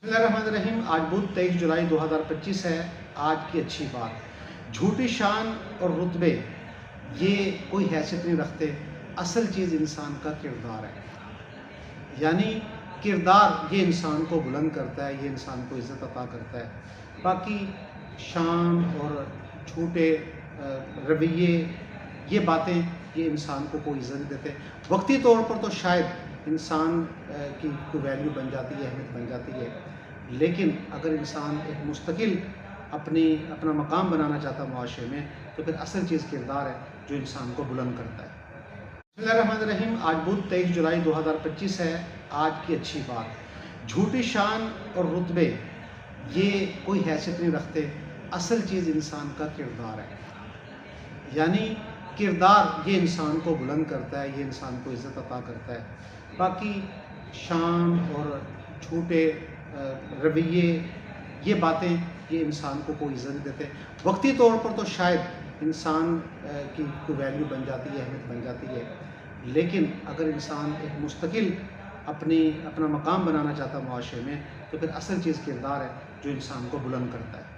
बिस्मिल्लाहिर्रहमानिर्रहीम। आज बुध 23 जुलाई 2025 है। आज की अच्छी बात, झूठी शान और रुतबे ये कोई हैसियत नहीं रखते। असल चीज़ इंसान का किरदार है, यानी किरदार ये इंसान को बुलंद करता है, ये इंसान को इज़्ज़त अता करता है। बाकी शान और झूठे रवैये, ये बातें, ये इंसान को कोई इज़्ज़त नहीं देते। वक्ती तौर पर तो शायद इंसान की कोई वैल्यू बन जाती है, अहमियत बन जाती है, लेकिन अगर इंसान एक मुस्तकिल अपना मकाम बनाना चाहता है मुआशरे में, तो फिर असल चीज़ किरदार है जो इंसान को बुलंद करता है। बिस्मिल्लाहिर्रहमानिर्रहीम। आज बुध 23 जुलाई 2025 है। आज की अच्छी बात, झूठी शान और रुतबे ये कोई हैसियत नहीं रखते। असल चीज़ इंसान का किरदार है, यानी किरदार ये इंसान को बुलंद करता है, ये इंसान को इज़्ज़त अता करता है। बाकी शान और झूठे रवैये, ये बातें, ये इंसान को कोई इज़्ज़त नहीं देते। वक्ती तौर पर तो शायद इंसान की कोई वैल्यू बन जाती है, अहमियत बन जाती है, लेकिन अगर इंसान एक मुस्तकिल अपना मकाम बनाना चाहता है मुआशरे में, तो फिर असल चीज़ किरदार है जो इंसान को बुलंद करता है।